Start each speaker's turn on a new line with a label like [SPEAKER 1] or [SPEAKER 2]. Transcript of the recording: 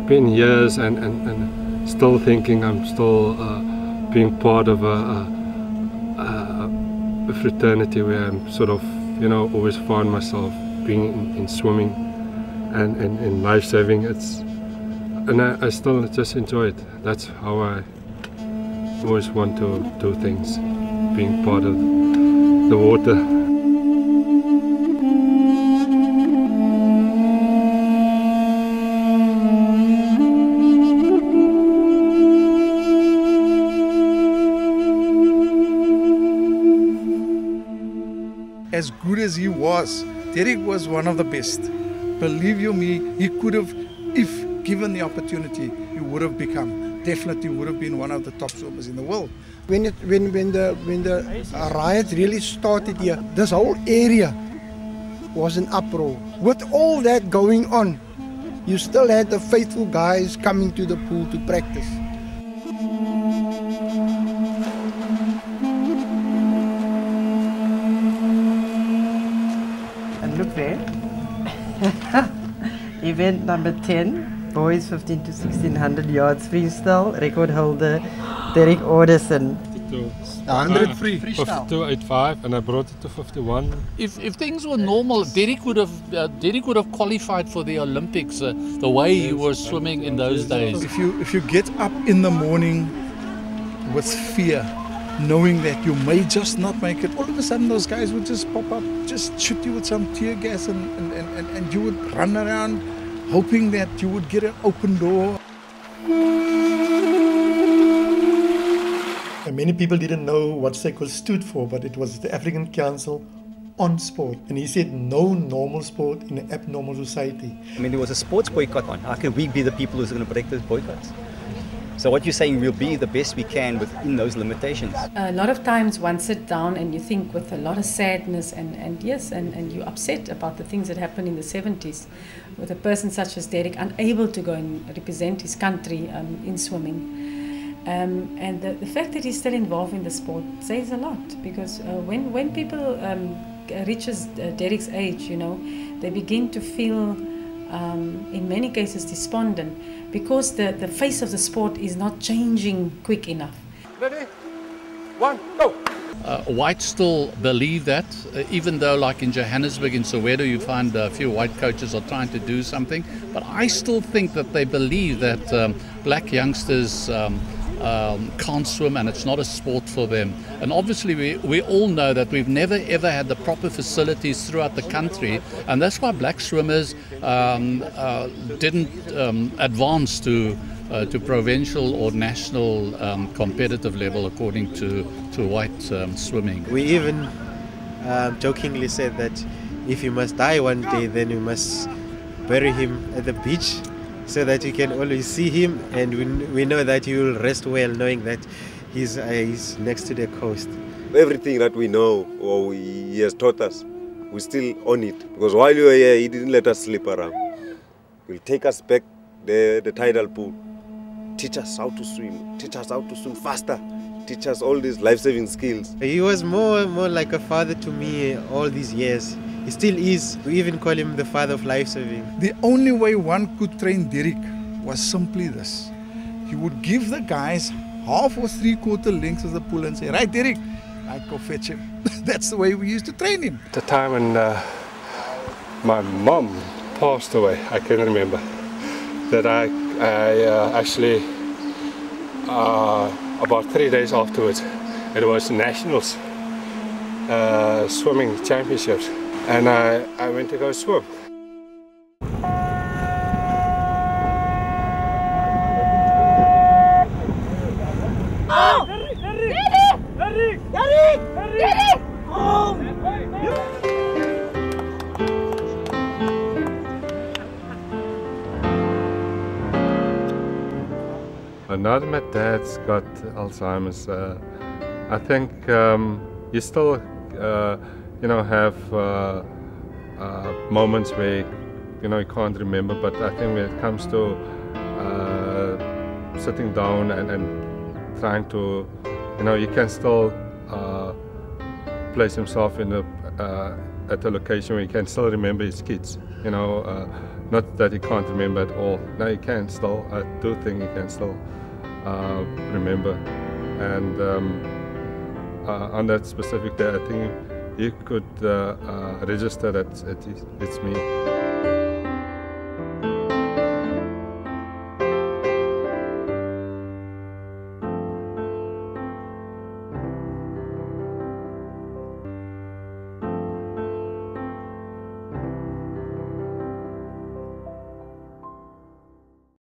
[SPEAKER 1] been years and still thinking I'm still being part of a fraternity where I'm sort of, you know, always find myself being in swimming and in life saving. And I still just enjoy it. That's how I always want to do things, being part of the water.
[SPEAKER 2] As good as he was, Derek was one of the best. Believe you me, he could have, if given the opportunity, he would have become, definitely would have been one of the top swimmers in the world.
[SPEAKER 3] When the riot really started here, this whole area was an uproar. With all that going on, you still had the faithful guys coming to the pool to practice.
[SPEAKER 4] Look there. Event number 10, boys 15 to 1600 yards freestyle, record holder Derek Orderson.
[SPEAKER 3] 100 free.
[SPEAKER 1] 52.85 and I brought it to 51.
[SPEAKER 5] If things were normal, Derek would have qualified for the Olympics the way he was swimming in those days.
[SPEAKER 2] If you get up in the morning with fear, knowing that you may just not make it, all of a sudden those guys would just pop up, just shoot you with some tear gas and you would run around hoping that you would get an open door.
[SPEAKER 6] And many people didn't know what SECO stood for, but it was the African Council on Sport. And he said no normal sport in an abnormal society.
[SPEAKER 7] I mean, there was a sports boycott on. How can we be the people who's going to break those boycotts? So what you're saying, we'll be the best we can within those limitations.
[SPEAKER 8] A lot of times one sit down and you think with a lot of sadness and you're upset about the things that happened in the 70s with a person such as Derek unable to go and represent his country in swimming. And the fact that he's still involved in the sport says a lot, because when people reaches Derek's age, you know, they begin to feel in many cases despondent, because the face of the sport is not changing quick enough.
[SPEAKER 1] Ready? 1, go!
[SPEAKER 5] Whites still believe that, even though like in Johannesburg, in Soweto, you find a few white coaches are trying to do something. But I still think that they believe that black youngsters can't swim and it's not a sport for them. And obviously we all know that we've never ever had the proper facilities throughout the country, and that's why black swimmers didn't advance to provincial or national competitive level according to white swimming.
[SPEAKER 9] We even jokingly said that if he must die one day, then we must bury him at the beach, so that you can always see him, and we know that he will rest well knowing that he's next to the coast.
[SPEAKER 10] Everything that we know or he has taught us, we still own it, because while we were here, he didn't let us sleep around. He'll take us back the tidal pool, teach us how to swim, teach us how to swim faster, teach us all these life-saving skills.
[SPEAKER 9] He was more like a father to me all these years. He still is. We even call him the father of life-saving.
[SPEAKER 2] The only way one could train Derek was simply this. He would give the guys half or 3/4 lengths of the pool and say, right, Derek, I go fetch him. That's the way we used to train him.
[SPEAKER 1] At the time when my mom passed away, I can remember that I actually, about 3 days afterwards, it was Nationals swimming championships. And I went to go swim.
[SPEAKER 11] Oh! Derek! Derek! Oh!
[SPEAKER 1] Now that my dad's got Alzheimer's, I think you still have moments where you can't remember, but I think when it comes to sitting down and trying to, he can still place himself in at a location where he can still remember his kids, Not that he can't remember at all. No, he can still. I do think he can still remember. And on that specific day, I think he could register that it's me.